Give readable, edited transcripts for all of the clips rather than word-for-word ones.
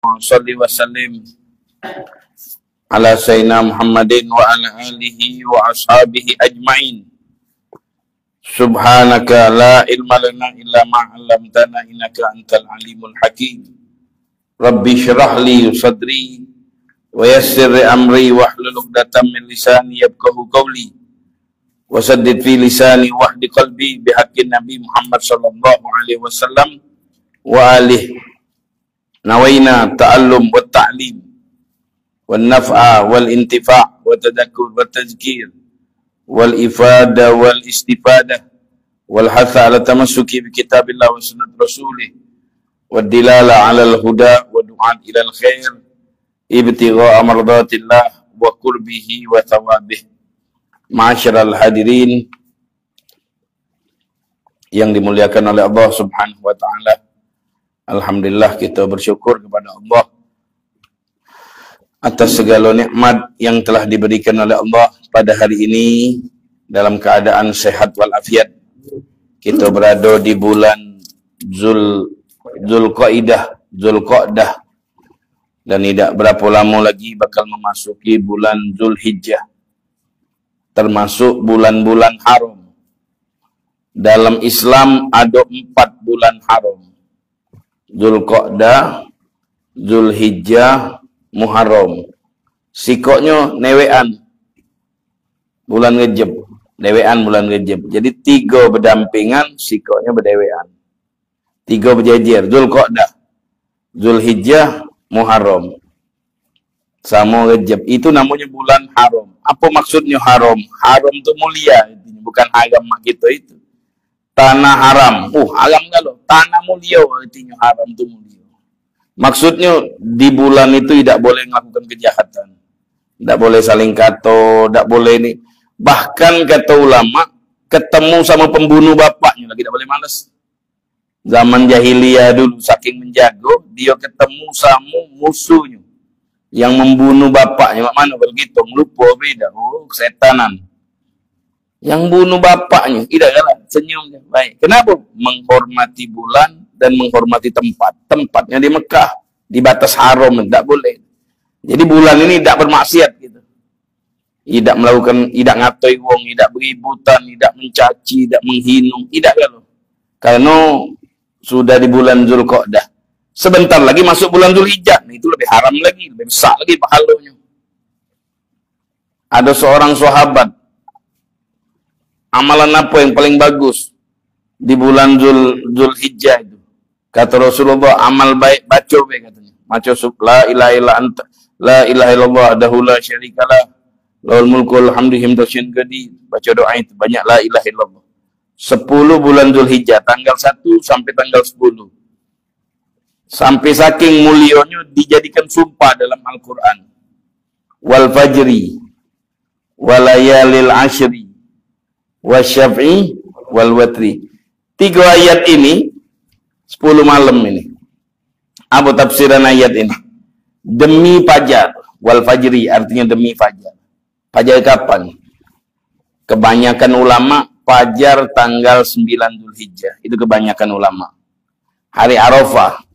Salli wa sallim ala sayyidina Muhammadin wa ala alihi wa ashabihi ajma'in. Subhanaka la ilma lana illa ma 'allamtana innaka antal alimul hakim. Rabbi shrah li sadri wa yassir li amri wahlul 'uqdatam min lisani yafqahu qawli wa saddid fi lisani wahdi qalbi bihaqqin Nabi Muhammad sallallahu alaihi wasallam wa alihi. Nawaina ta'allum wa ta'lim wal naf'a wal intifa' wa tadakkur wa tazkir wal ifada wal istifadah wal hatha ala tamassuki bi kitabillah wa sunnat rasulih wad dilala ala al huda wa du'at ila al khair ibtigha'a mardatillah wa qurbihi wa thawabih. Ma'asyiral hadirin yang dimuliakan oleh Allah Subhanahu wa taala, alhamdulillah kita bersyukur kepada Allah atas segala nikmat yang telah diberikan oleh Allah pada hari ini dalam keadaan sehat walafiat. Kita berada di bulan Zulqa'dah dan tidak berapa lama lagi bakal memasuki bulan Zulhijjah, termasuk bulan-bulan haram. Dalam Islam ada 4 bulan haram: Zulqa'dah, Zulhijjah, Muharram. Sikoknya newean bulan Rejab, newean bulan Rejab. Jadi 3 berdampingan, sikoknya berdewean. 3 berjejer: Zulqa'dah, Zulhijjah, Muharram. Sama Rejab. Itu namanya bulan haram. Apa maksudnya haram? Haram itu mulia, bukan haram mak kita itu. Tanah haram. Haram kalau tanah mulia, artinya haram itu mulia. Maksudnya di bulan itu tidak boleh melakukan kejahatan, tidak boleh saling kata, tidak boleh ini. Bahkan kata ulama, ketemu sama pembunuh bapaknya lagi tidak boleh malas. Zaman jahiliyah dulu saking menjago, dia ketemu sama musuhnya yang membunuh bapaknya. Mana begitu lupa beda. Kesetanan. Yang bunuh bapaknya, tidak kalah senyumnya. Baik. Kenapa? Menghormati bulan dan menghormati tempat. Tempatnya di Mekah, di batas haram, tidak boleh. Jadi bulan ini tidak bermaksiat gitu. Tidak melakukan, tidak ngatoi wong, tidak beributan, tidak mencaci, tidak menghinung, tidak kalau. Karena sudah di bulan Zulqa'dah. Sebentar lagi masuk bulan Zulhijjah. Itu lebih haram lagi, lebih besar lagi pahalanya. Ada seorang sahabat, amalan apa yang paling bagus di bulan Zulhijjah itu? Kata Rasulullah, amal baik baca baik katanya. Baca la ilaha illa anta, la ilaha illallah wahdahu la syarikalah, lahul mulku wal hamdu himdasyun qadir. Baca doa itu banyak, la ilaha illallah. 10 bulan Zulhijjah, tanggal 1 sampai tanggal 10. Sampai saking mulianya dijadikan sumpah dalam Al-Qur'an. Wal fajri walayalil ashri wasyaf'i wal watri. 3 ayat ini 10 malam ini. Apa tafsiran ayat ini? Demi fajar. Wal fajri artinya demi fajar. Fajar kapan? Kebanyakan ulama fajar tanggal 9 Zulhijjah. Itu kebanyakan ulama. Hari Arafah.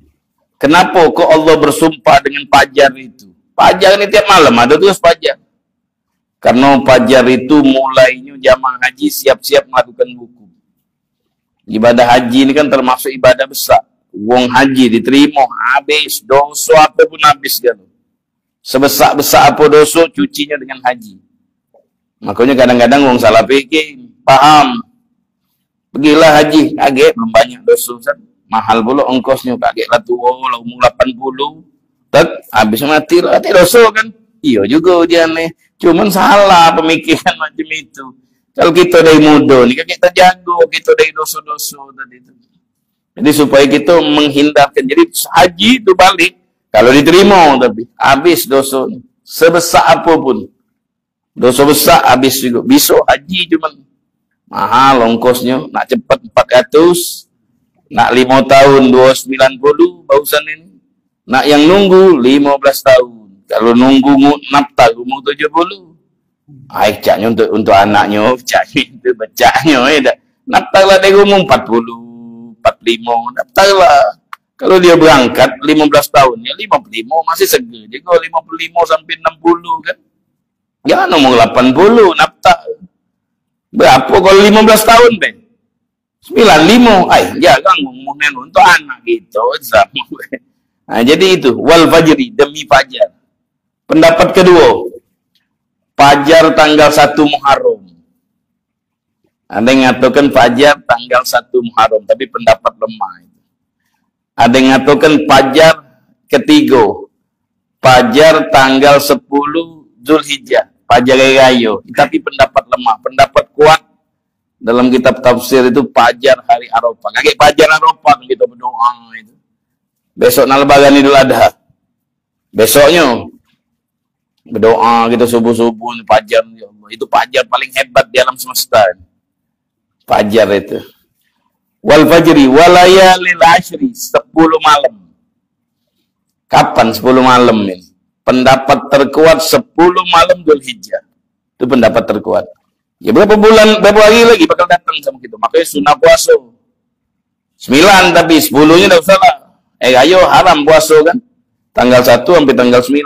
Kenapa kok Allah bersumpah dengan fajar itu? Fajar ini tiap malam ada terus fajar. Karena fajar itu mulainya jamaah haji siap-siap melakukan wukuf. Ibadah haji ini kan termasuk ibadah besar. Wong haji diterima, habis dosa apa pun habis kan. Sebesar-besar apa dosa cucinya dengan haji. Makanya kadang-kadang wong salah fikir, paham. Pergilah haji, kaget belum banyak dosa kan. Mahal pula ongkosnya, kagetlah tua, umur 80. Tak habis mati lah, mati dosa kan. Iya juga dia nih. Cuman salah pemikiran macam itu. Kalau kita dari muda ni kan kita jago, kita dari dosa-dosa tadi itu. Jadi supaya kita menghindarkan. Jadi haji itu balik kalau diterima, tapi habis dosa sebesar apapun. Dosa besar habis juga. Besok haji cuman mahal ongkosnya, nak cepat 400, nak 5 tahun 290 barusan ini. Nak yang nunggu 15 tahun. Kalau nunggu naftar umur 70. Caknya untuk anaknya, caknya itu bacanya. Naftarlah dari umur 40, 45, naftarlah. Kalau dia berangkat 15 tahun, ya 55 masih seger. Jadi kalau 55 sampai 60 kan, jangan ngomong 80, nafta. Berapa kalau 15 tahun, Ben? 95, jangan ngomongin untuk anak gitu. Nah, jadi itu, wal fajri, demi fajar. Pendapat kedua, fajar tanggal 1 Muharram. Ada yang mengatakan fajar tanggal 1 Muharram, tapi pendapat lemah. Ada yang mengatakan fajar ketiga, fajar tanggal 10 Zulhijjah, fajar raya. Tapi pendapat lemah, pendapat kuat dalam kitab tafsir itu fajar hari Arafah. Kayak fajar Arafah kita berdoa itu. Besok Lebaran Idul Adha. Besoknya berdoa kita subuh-subuh fajar, ya Allah. Itu fajar paling hebat di alam semesta. Fajar itu. Wal fajri walayalil ashri, 10 malam. Kapan 10 malam ini? Pendapat terkuat 10 malam Dzulhijjah. Itu pendapat terkuat. Ya berapa hari lagi bakal datang sama kita. Makanya sunnah puasa 9, tapi 10-nya tidak usah lah. Ayo haram puasa kan. Tanggal 1 sampai tanggal 9.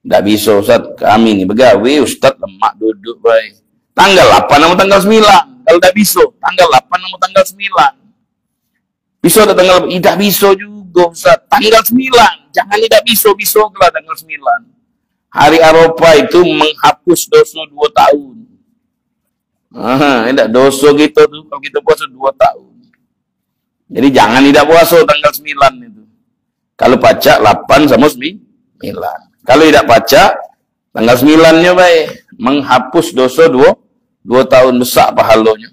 Tidak bisa Ustaz, kami ini begawe, Ustaz lemak duduk baik. Tanggal 8 sama tanggal 9. Kalau tidak bisa, tanggal 8 sama tanggal 9. Bisa atau tanggal 8? Tidak bisa juga Ustaz. Tanggal 9. Jangan tidak bisa kalau tanggal 9. Hari Arafah itu menghapus dosa 2 tahun. Tidak dosa gitu tuh kalau kita puasa 2 tahun. Jadi jangan tidak puasa tanggal 9 itu. Kalau baca 8 sama 9. Kalau tidak baca tanggal 9-nya baik, menghapus dosa 2 tahun, besar pahalanya.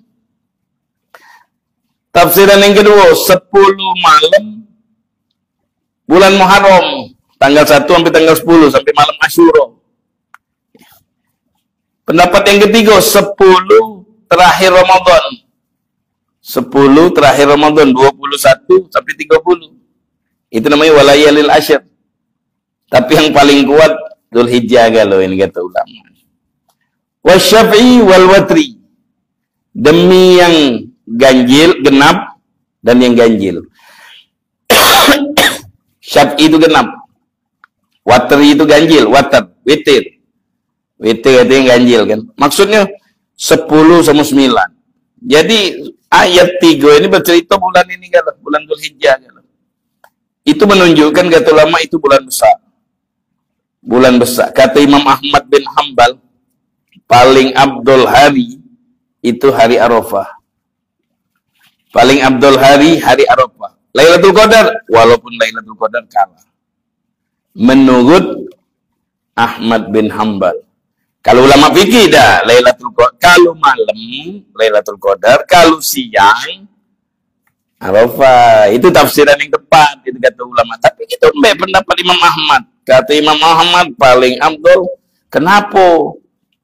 Tafsiran yang kedua, 10 malam bulan Muharram, tanggal 1 sampai tanggal 10 sampai malam Asyura. Pendapat yang ketiga, 10 terakhir Ramadan. 10 terakhir Ramadan, 21 sampai 30. Itu namanya walayalil asyr. Tapi yang paling kuat Dzulhijjah kalau ini kata ulama. Wasyafi'i wal watri, demi yang ganjil, genap, dan yang ganjil. Syafi'i itu genap, watri itu ganjil, witir. Witir itu yang ganjil kan. Maksudnya 10 sama 9. Jadi ayat 3 ini bercerita bulan ini kan, bulan Dzulhijjah kan. Itu menunjukkan kata ulama itu bulan besar. Bulan besar. Kata Imam Ahmad bin Hanbal, paling abdul hari itu hari Arafah. Paling abdul hari Arafah. Lailatul Qadar, walaupun Lailatul Qadar kalah. Menurut Ahmad bin Hanbal. Kalau ulama fikih dah Lailatul Qadar, kalau malam Lailatul Qadar, kalau siang Arafah. Itu tafsiran yang tepat, itu kata ulama. Tapi kita pendapat Imam Ahmad. Kata Imam Ahmad paling abdul. Kenapa?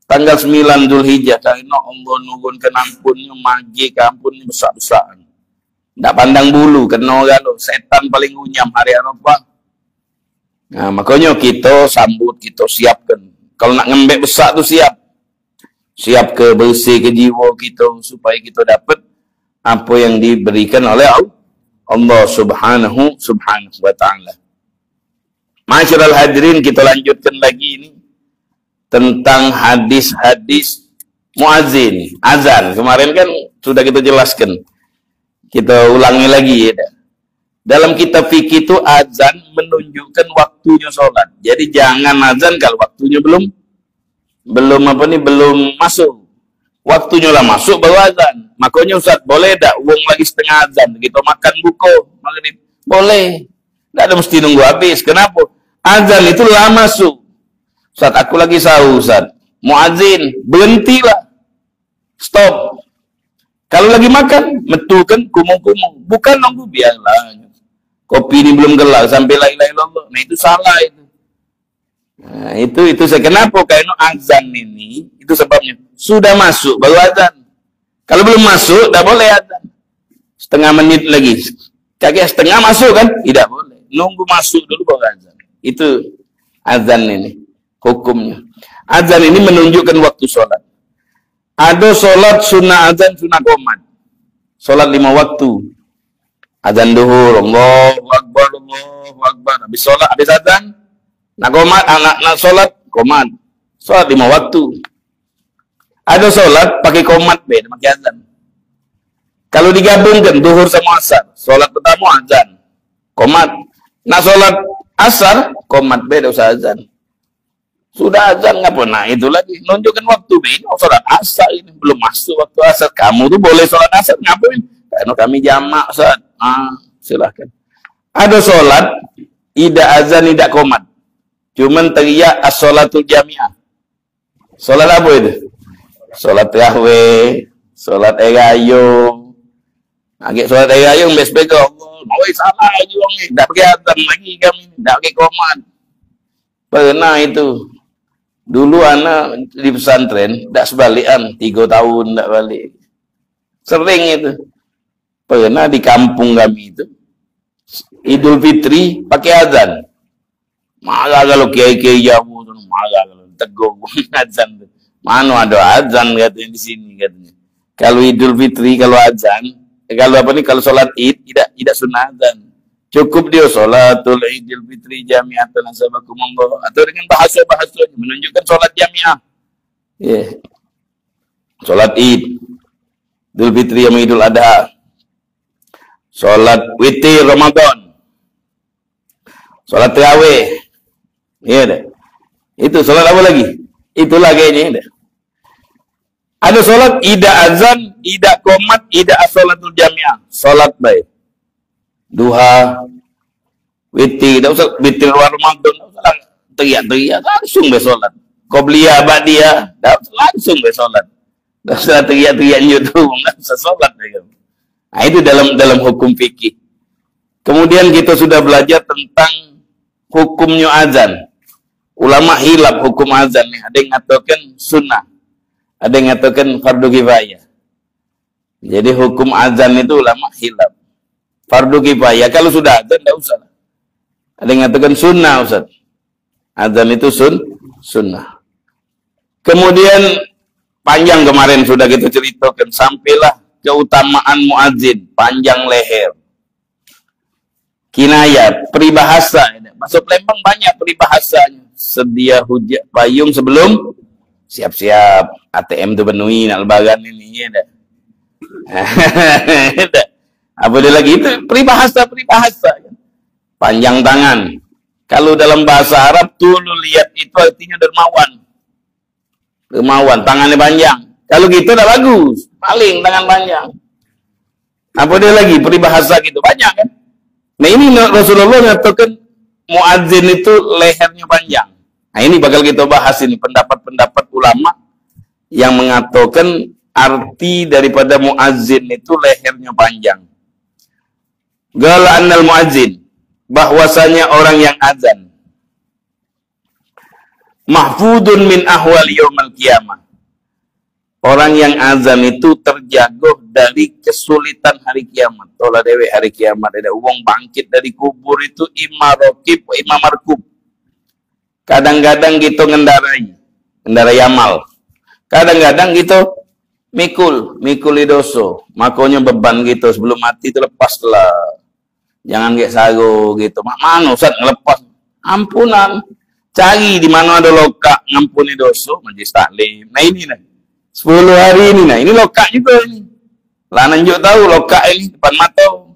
Tanggal 9 Dzulhijjah, karena Allah nurunkan ampunnya, magi ke ampunnya besar-besar. Tidak pandang bulu, kena kalau setan paling unyam hari Arafah. Nah, makanya kita sambut, kita siapkan. Kalau nak ngembek besar tu siap. Siap ke bersih ke jiwa kita, supaya kita dapat apa yang diberikan oleh Allah subhanahu wa ta'ala. Masyarul hadirin, kita lanjutkan lagi ini. Tentang hadis-hadis muazzin, azan. Kemarin kan sudah kita jelaskan. Kita ulangi lagi ya. Dalam kitab fikih itu azan menunjukkan waktunya sholat. Jadi jangan azan kalau waktunya belum masuk. Waktunya lah masuk baru azan. Makanya Ustaz, boleh tak uang lagi setengah azan kita makan buka maghrib? Boleh. Tidak ada mesti nunggu habis. Kenapa? Azan itu lah masuk. Ustaz, aku lagi sahur, Ustaz. Muazzin, berhentilah. Stop. Kalau lagi makan, metu kan kumu-kumu. Bukan nunggu, biarlah. Kopi ini belum gelap sampai la ilaha illallah. Nah, itu salah itu. Nah, itu saya kenapa karena azan ini itu sebabnya sudah masuk baru azan. Kalau belum masuk, tidak boleh azan. Setengah menit lagi. Kaki setengah masuk kan? Tidak boleh. Nunggu masuk dulu baru azan. Itu azan ini. Hukumnya. Azan ini menunjukkan waktu sholat. Ada sholat sunnah azan, sunnah qomat. Sholat 5 waktu. Azan duhur, Allahu Akbar, Allahu Akbar. Habis sholat, habis azan, nak komat, nak sholat, komat. Sholat 5 waktu. Ada sholat pakai komat, beda pakai azan. Kalau digabungkan duhur sama asar, sholat pertama azan, komat. Nak sholat asar, komat, beda usah azan. Sudah azan ngapa? Nah itu lagi, nunjukkan waktu beda. Sholat asar ini belum masuk waktu asar. Kamu tuh boleh sholat asar, ngapain? Karena kami jamak, Ustaz. Silahkan. Ada sholat, tidak azan, tidak komat. Cuman teriak as-sholatul jami'ah. Sholat apa itu? Sholat tarawih, sholat erayo. Agak sholat erayo, bes-bes Allah. Mau salah aja orang ni. Tak pakai azan lagi kami. Tak pakai komat. Pernah itu. Dulu anak di pesantren, tak sebalikan. 3 tahun tak balik. Sering itu. Pernah di kampung kami itu, Idul Fitri pakai azan. Marah kalau kiai-kiai Jawa, marah kalau tegur azan. Mana ada azan katanya di sini katanya. Kalau Idul Fitri, kalau azan, kalau apa nih, kalau sholat Id tidak sunnah azan. Cukup dia sholatul Idul Fitri jami'atan asabakumullah, atau dengan bahasa-bahasa menunjukkan sholat jami'ah. Yeah. Sholat Id, Idul Fitri sama Idul Adha. Sholat witir Ramadan, sholat tarawih, iya deh. Itu sholat apa lagi? Itulah kayaknya. Ada sholat ida azan, ida qomat, ida as-sholatul jami'ah. Sholat baik, duha, witir, tidak usah witir Ramadan, tidak usah teriak-teriak, langsung besolat. Qobliyah, ba'diyah, langsung besolat. Tidak usah teriak-teriak nyuruh, tidak usah sholat. Nah, itu dalam hukum fikih. Kemudian kita sudah belajar tentang hukumnya azan. Ulama hilaf hukum azan. Ada yang mengatakan sunnah, ada yang mengatakan fardu kifayah. Jadi hukum azan itu ulama hilaf. Fardu kifayah, kalau sudah azan tidak usah. Ada yang mengatakan sunnah, Ustaz. Azan itu sunnah. Kemudian panjang kemarin sudah kita ceritakan, sampailah keutamaan muadzin, panjang leher. Kinayat, peribahasa. Masuk Lembang banyak peribahasanya. Sedia hujat payung sebelum siap-siap. ATM tu penuhi nak lebaran ini. Ya, apa dia lagi? Itu peribahasa. Panjang tangan. Kalau dalam bahasa Arab tuh lu lihat itu artinya dermawan. Dermawan, tangannya panjang. Kalau gitu udah bagus, paling tangan panjang. Apa dia lagi? Peribahasa gitu, banyak kan? Nah ini Rasulullah mengatakan muadzin itu lehernya panjang. Nah ini bakal kita bahas ini, pendapat-pendapat ulama yang mengatakan arti daripada muadzin itu lehernya panjang. Gala annal muadzin, bahwasanya orang yang azan, mahfudun min ahwal yaumal qiyamah. Orang yang azan itu terjaga dari kesulitan hari kiamat. Tolah dewe hari kiamat. Ada uang bangkit dari kubur itu imma rokib, imma markub. Kadang-kadang gitu ngendarai amal. Kadang-kadang gitu mikul idoso. Makanya beban gitu sebelum mati itu lepaslah. Jangan kayak sago gitu. Mana Ustaz ngelepas? Ampunan. Cari di mana ada lokak ngampuni dosa, majlis taklim. Nah ini nih. 10 hari ini, nah ini lokak juga ini. Lah nanjuk tahu lokak ini depan mata.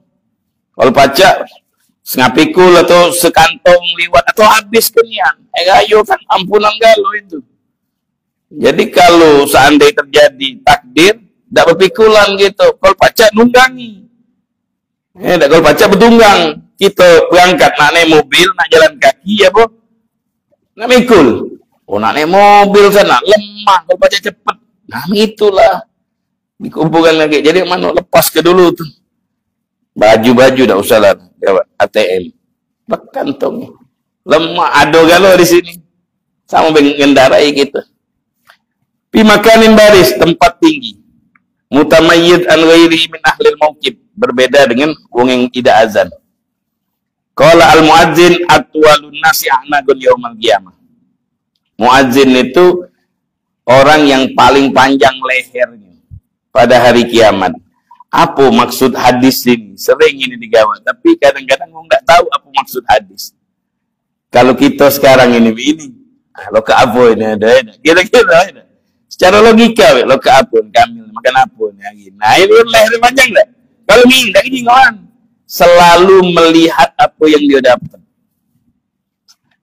Kalau pacak sengapikul atau sekantong liwat atau habis kenian. Ayo kan ampunan galau itu. Jadi kalau seandainya terjadi takdir, tidak berpikulan gitu. Kalau pacak nunggangi. Kalau pacak bertunggang. Kita berangkat nak naik mobil, nak jalan kaki ya boh. Nak mikul. Oh nak naik mobil sana lemah. Kalau pacak cepat. Nah itulah dikumpulkan lagi. Jadi mana lepas ke dulu tuh baju-baju dah usah lah ATM berkantong lemah ada galau di sini sama mengendarai kita. Pi makanin baris, tempat tinggi, mutamayyid an ghairi min ahlil mauqib, berbeda dengan wong yang tidak azan. Qala al muadzin atwalun nasi a'nagun yaumal qiyamah. Muadzin itu orang yang paling panjang lehernya pada hari kiamat. Apa maksud hadis ini? Sering ini digawat, tapi kadang-kadang orang nggak tahu apa maksud hadis. Kalau kita sekarang ini, lo ke apa ini ada, kira-kira ada. Secara logika, lo ke apa, Kamil makan apa nih? Nah ini leher panjang nggak? Kalau ini nggak gini kawan, selalu melihat apa yang dia dapat.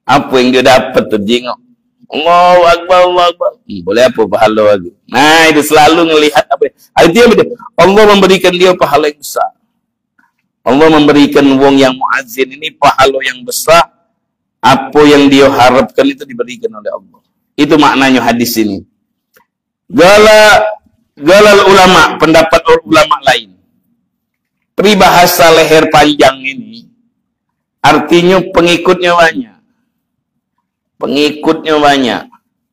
Apa yang dia dapat tuh jingok. Allahu Akbar, Allahu Akbar. Boleh apa pahala lagi? Nah, itu selalu melihat apa. Artinya Allah memberikan dia pahala yang besar. Allah memberikan wong yang muazzin ini pahala yang besar. Apa yang dia harapkan itu diberikan oleh Allah. Itu maknanya hadis ini. Galal ulama, pendapat ulama lain. Peribahasa leher panjang ini artinya pengikutnya banyak. Pengikutnya banyak.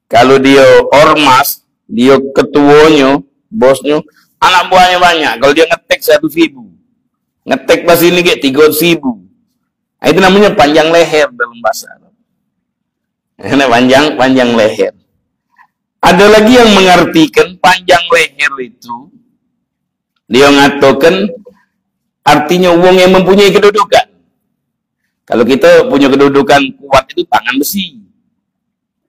Kalau dia ormas, dia ketuanya, bosnya, anak buahnya banyak. Kalau dia ngetek 1.000, ngetek pas ini kayak 3.000. Nah, itu namanya panjang leher dalam bahasa Arab. Ini panjang leher. Ada lagi yang mengartikan panjang leher itu, dia ngatakan artinya wong yang mempunyai kedudukan. Kalau kita punya kedudukan kuat itu tangan besi.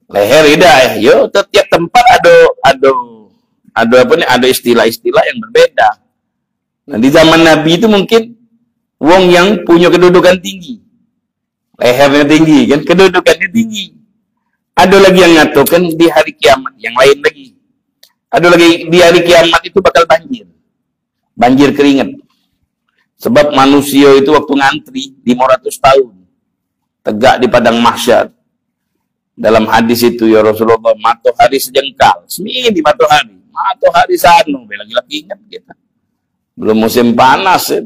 Leher tidak, yo setiap tempat ada istilah-istilah yang berbeda. Nah, di zaman Nabi itu mungkin wong yang punya kedudukan tinggi, lehernya tinggi, kan kedudukannya tinggi. Ada lagi yang ngatakan di hari kiamat, yang lain lagi. Ada lagi di hari kiamat itu bakal banjir keringat. Sebab manusia itu waktu ngantri 500 tahun tegak di padang mahsyar. Dalam hadis itu ya Rasulullah, matahari sejengkal, semini matahari sanu, lagi ingat kita. Belum musim panas ya.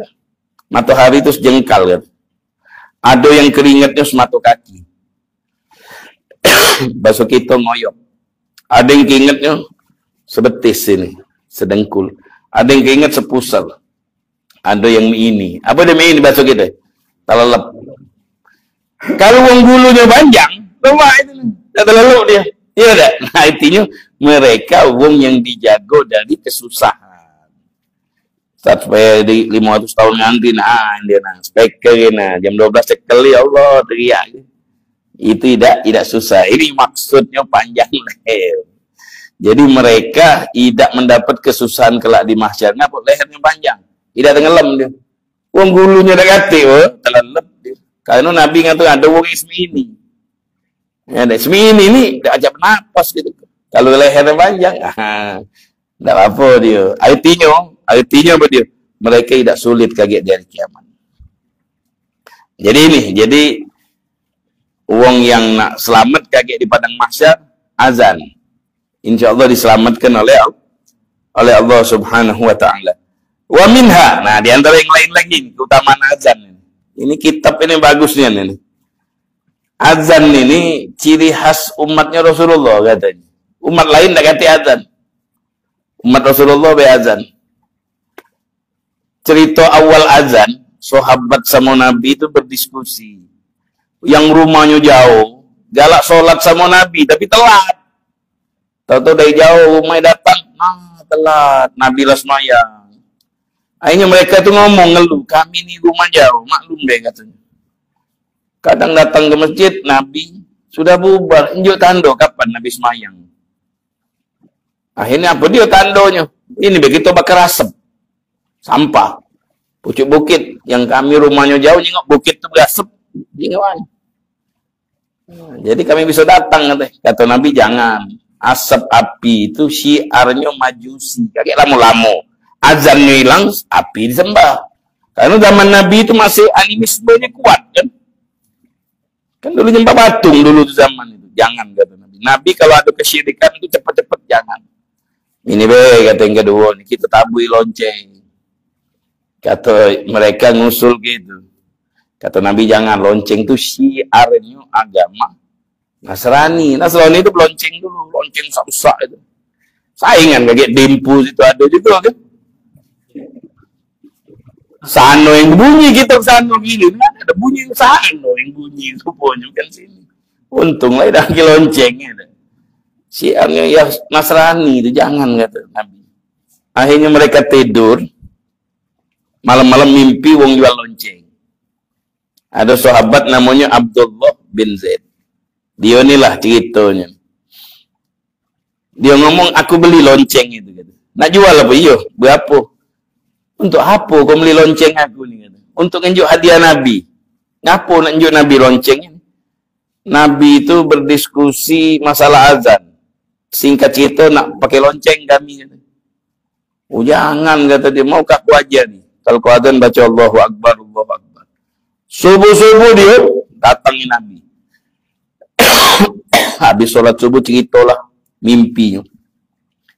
Matahari itu sejengkal ya. Ada yang keringatnya sematu kaki. Basuh kita ngoyok. Ada yang keringatnya sebetis ini, sedengkul. Ada yang keringat sepusar. Ada yang ini. Apa dia ini basuh kita? Talalap. Kalau wong bulunya panjang, lemah itu. Terlalu dia. Iya enggak? Nah, artinya mereka wong yang dijago dari kesusahan. Sampai di 500 tahun nanti, nah speaker, jam 12 sekali, ya Allah, teriak. Itu tidak susah. Ini maksudnya panjang leher. Jadi mereka tidak mendapat kesusahan kelak di mahsyar. Kenapa? Lehernya panjang. Tidak tenggelam dia. Wong gulunya dekati, telelep dia. Karena Nabi ngatakan ada wong semini. Ya, semini ini tidak ajak napas gitu. Kalau lehernya panjang, tidak apa dia. Artinya apa dia? Mereka tidak sulit kaget dari kiamat. Jadi wong yang nak selamat kaget di padang mahsyar, azan. Insya Allah diselamatkan oleh Allah Subhanahu wa Ta'ala. Wa minha, nah di antara yang lain lagi keutamaan azan. Ini kitab ini bagusnya ini. Azan ini ciri khas umatnya Rasulullah katanya. Umat lain tidak ganti azan. Umat Rasulullah beazan. Cerita awal azan, sahabat sama Nabi itu berdiskusi. Yang rumahnya jauh, galak sholat sama Nabi, tapi telat. Tahu-tahu dari jauh rumahnya datang, telat. Nabi lah semayang. Akhirnya mereka tuh ngomong, ngeluh, kami ini rumah jauh, maklum deh katanya. Kadang datang ke masjid, Nabi sudah bubar. Injuk tando, kapan Nabi semayang? Akhirnya apa dia tandonya? Ini begitu bakar asap. Sampah. Pucuk bukit. Yang kami rumahnya jauh, nyengok bukit itu berasap. Jadi kami bisa datang. Kata Nabi, jangan. Asap api itu syiarnya majusi. Kayak lamo-lamo. Azannya hilang, api disembah. Karena zaman Nabi itu masih animismenya kuat kan? Kan dulu nyembah patung dulu di zaman itu. Jangan kata Nabi. Nabi kalau ada kesyirikan itu cepat-cepat jangan. Ini kata yang kedua, kita tabui lonceng. Kata mereka ngusul gitu. Kata Nabi jangan, lonceng itu syiarnya agama Nasrani. Nasrani itu lonceng dulu, lonceng rusak itu. Saingan kayak Dimpus itu ada juga kan. Sano yang bunyi kita sano gini, kan ada bunyi sano yang bunyi rupanya kan sini. Untung lah dah loncengnya. Syiarnya ya Nasrani itu jangan kata Nabi. Akhirnya mereka tidur. Malam-malam mimpi wong jual lonceng. Ada sahabat namanya Abdullah bin Zaid. Dia inilah ceritanya. Dia ngomong, aku beli lonceng itu. Kata. Nak jual apa? Iya, berapa? Untuk apa kau beli lonceng aku ni? Kata. Untuk nunjuk hadiah Nabi. Ngapa nak nunjuk Nabi lonceng ini? Nabi itu berdiskusi masalah azan. Singkat cerita nak pakai lonceng kami. Kata. Oh jangan, kata dia. Maukah aku ajar ni? Kalau kau azan baca Allahu Akbar, Allahu Akbar. Subuh-subuh dia datangi Nabi. Habis sholat subuh ceritalah mimpinya.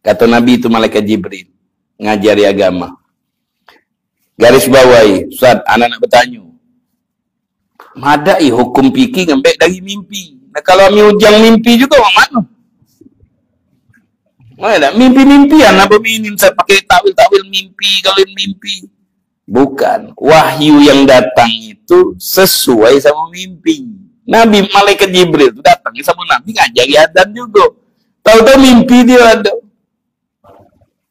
Kata Nabi itu malaikat Jibril. Ngajari agama. Garis bawahi. Ustaz, anak nak bertanya. Madai hukum fikih ngembek dari mimpi. Nah, kalau kami ujang mimpi juga, mana? Mana mimpi-mimpian apa minim saya pakai takwil-takwil mimpi, kalau mimpi. Bukan. Wahyu yang datang itu sesuai sama mimpi. Nabi malaikat Jibril itu datang sama Nabi ngajari adzan juga. Tahu-tahu mimpi dia ada.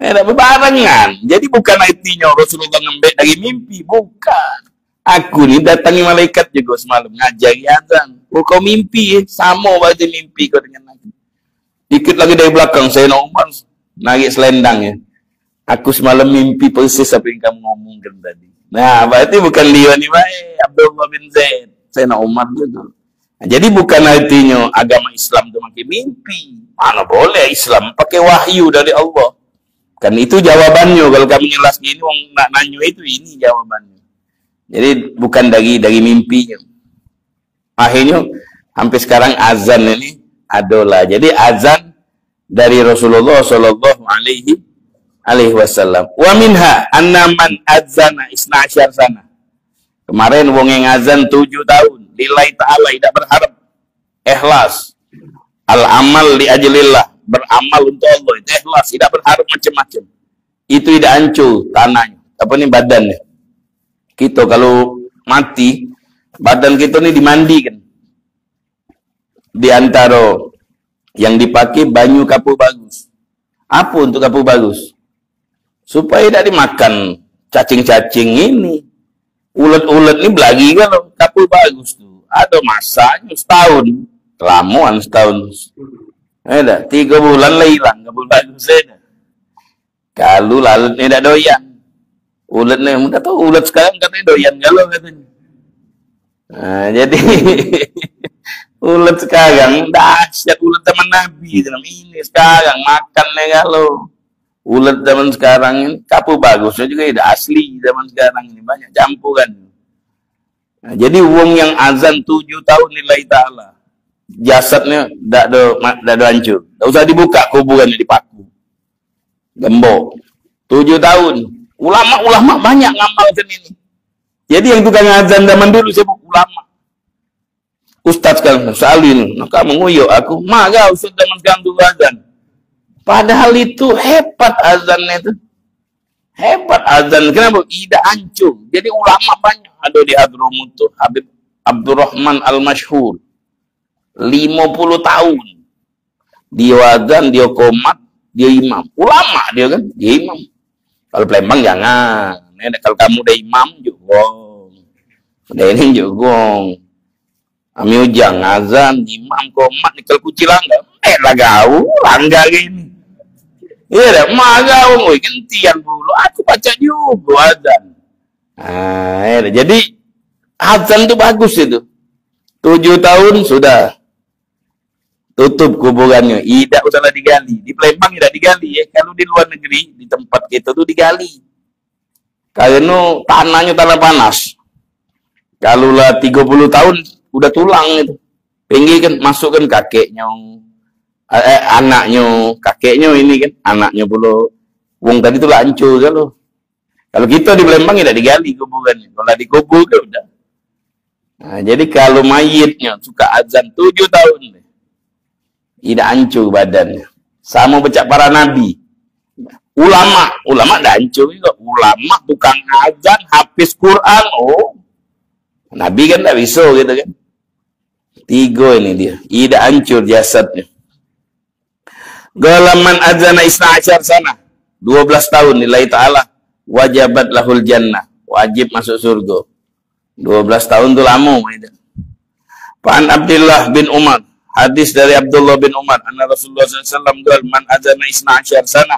Ada bebarengan. Jadi bukan artinya Rasulullah ngembek dari mimpi, bukan. Aku ni datangi malaikat juga semalam ngajari adzan. Oh kau mimpi, sama berarti mimpi kau dengan Nabi. Dikit lagi dari belakang saya Umar narik selendang ya. Aku semalam mimpi persis apa yang kamu ngomongkan tadi. Nah, berarti bukan dia ni baik, Abdullah bin Zaid. Saya Umar juga. Nah, jadi bukan artinya agama Islam itu pakai mimpi. Mana boleh Islam pakai wahyu dari Allah. Kan itu jawabannya. Kalau kamu jelas gini, orang nak nanya itu, ini jawabannya. Jadi bukan dari mimpinya. Akhirnya sampai sekarang azan ini adalah. Jadi azan dari Rasulullah Shallallahu Alaihi Wasallam. Wa minha annaman adzana isna asyar sana. Kemarin wong yang azan 7 tahun. Lillahi ta'ala, tidak berharap. Ikhlas. Al-amal li ajlillah. Beramal untuk Allah. Itu ikhlas. Tidak berharap macam-macam. Itu tidak hancur tanahnya. Apa ni badannya. Kita kalau mati, badan kita ni dimandikan. Di antara yang dipakai banyu kapur bagus. Apa untuk kapur bagus? Supaya tidak dimakan cacing-cacing ini. Ulet-ulet ini belagi kalau kapur bagus tu. Ada masanya setahun. Kelamuan setahun. Ada 3 bulan lah hilang kapur bagus ada. Kalau lalut ni tak doyan. Ulet ni, mudah tahu ulet sekarang katanya doyan kalau katanya. Nah, jadi ulet sekarang dahsyat ulet zaman Nabi ini sekarang makannya kalau ulet zaman sekarang ini kapur bagusnya juga tidak asli zaman sekarang ini banyak campuran. Nah, jadi wong yang azan 7 tahun nilai ta'ala jasadnya tidak ada hancur, tak usah dibuka kuburannya dipaku gembok 7 tahun. Ulama-ulama banyak ngamalkan ini. Jadi yang tukang azan zaman dulu sebut ulama. Ustaz kan salin, kamu nguyuk aku, maka ustaz zaman sekarang dulu azan. Padahal itu hebat azannya itu. Hebat azan. Kenapa? Tidak hancur. Jadi ulama banyak ada di Hadramut tuh. Habib Abdurrahman Al-Masyhur. 50 tahun. Dia azan, dia qomat, dia imam. Ulama dia kan, dia imam. Kalau Palembang jangan. Kalau kamu udah imam juga. Udah ini juga. Ami ujang azan, imam qomat nikel kucilangga. Lagau, langga gini. Iya dah, magau ngoi gentian dulu. Aku baca juga azan. Nah, jadi azan itu bagus itu. 7 tahun sudah tutup kuburannya. Tidak usahlah digali. Di Palembang tidak digali ya. Kalau di luar negeri, di tempat kita tuh digali. Karena tanahnya tanah panas. Kalau lah 30 tahun udah tulang itu. Pinggir kan masukkan kakeknya, anaknya, kakeknya ini kan, anaknya pula. Wong tadi tuh hancur kalau. Kalau kita di Palembang tidak digali kuburannya. Kalau dikubur kan udah. Nah, jadi kalau mayitnya suka azan 7 tahun. Tidak hancur badannya. Sama becak para nabi. Ulama dah hancur juga. Ulama tukang azan, hafiz Quran. Oh, nabi kan tak bisa gitu kan. 3 ini dia. Tidak hancur jasadnya. Galaman azana isna asyar sana. 12 tahun nilai ta'ala. Wajabat lahul jannah. wajib masuk surga. 12 tahun tu lama itu. Pan Abdullah bin Umar, hadis dari Abdullah bin Umar, anna Rasulullah SAW qala man azana 12 sana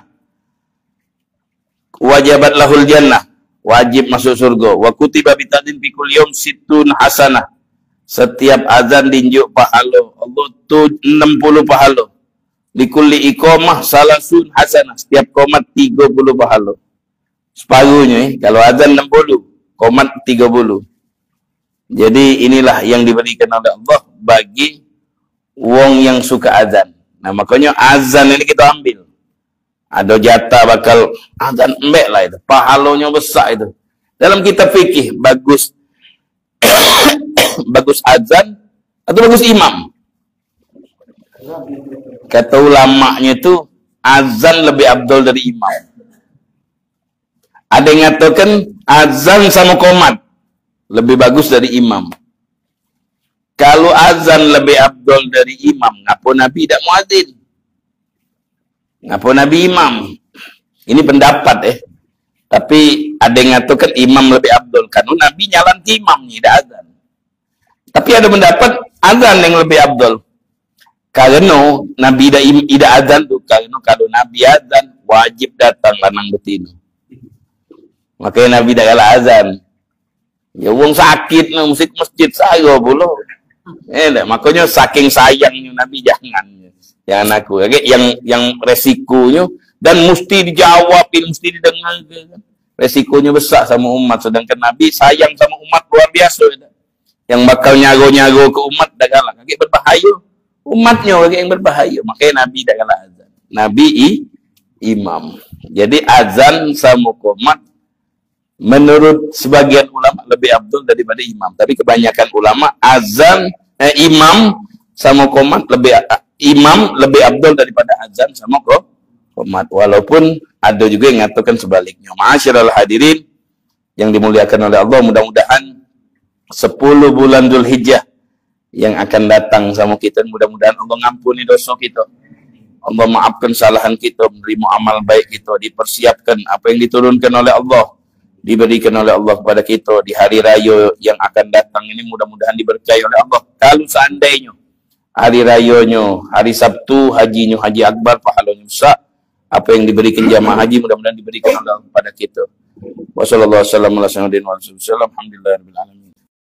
wajabat lahul jannah, wajib masuk surga. Wa kutiba bitadin fi kulli yawm 60 hasanah. Setiap azan dinjuk pahala. Allah tu 60 pahala. Di kulli iqamah salasun hasanah. Setiap qomat 30 pahala. Separuhnya kalau azan 60, qomat 30. Jadi inilah yang diberikan oleh Allah bagi wong yang suka azan. Nah, makanya azan ini kita ambil. Ada jatah bakal azan embek lah itu. Pahalanya besar itu. Dalam kitab fikih bagus bagus azan atau bagus imam. Kata ulamanya itu azan lebih abdul dari imam. Ada yang mengatakan azan sama qomat lebih bagus dari imam. Kalau azan lebih abdul dari imam, ngapa Nabi tidak muadzin? Ngapa Nabi imam? Ini pendapat Tapi ada yang mengatakan imam lebih abdul. Karena Nabi nyalan ke imam, tidak azan. Tapi ada pendapat azan yang lebih abdul. Karena Nabi tidak azan tu. Karena kalau Nabi azan, wajib datang lanang betina. Makanya Nabi dah kalah azan. Ya wong sakit no musik masjid saya pula. Makanya saking sayangnya Nabi jangan aku. Yang resikonya dan mesti dijawabin, mesti didengar. Resikonya besar sama umat. Sedangkan Nabi sayang sama umat luar biasa. Yang bakal nyago-nyago ke umat dah kalah. Lagi berbahaya. Umatnya lagi yang berbahaya. Makanya Nabi dah kalah azan. Nabi imam. Jadi azan sama qomat menurut sebagian ulama lebih abdul daripada imam. Tapi kebanyakan ulama azan imam sama qomat imam lebih abdul daripada azan sama qomat. Walaupun ada juga yang mengatakan sebaliknya. Ma'asyiral hadirin yang dimuliakan oleh Allah, mudah-mudahan 10 bulan Dzulhijjah yang akan datang sama kita, mudah-mudahan Allah ngampuni dosa kita. Allah maafkan kesalahan kita, menerima amal baik kita, dipersiapkan apa yang diturunkan oleh Allah, diberikan oleh Allah kepada kita di hari raya yang akan datang ini, mudah-mudahan diberkahi oleh Allah. Kalau seandainya hari rayanya hari Sabtu, hajinya haji akbar, pahalanya besar, apa yang diberikan jamaah haji mudah-mudahan diberikan oleh Allah kepada kita. Wassalamualaikum warahmatullahi wabarakatuh. Alhamdulillahirabbil alamin.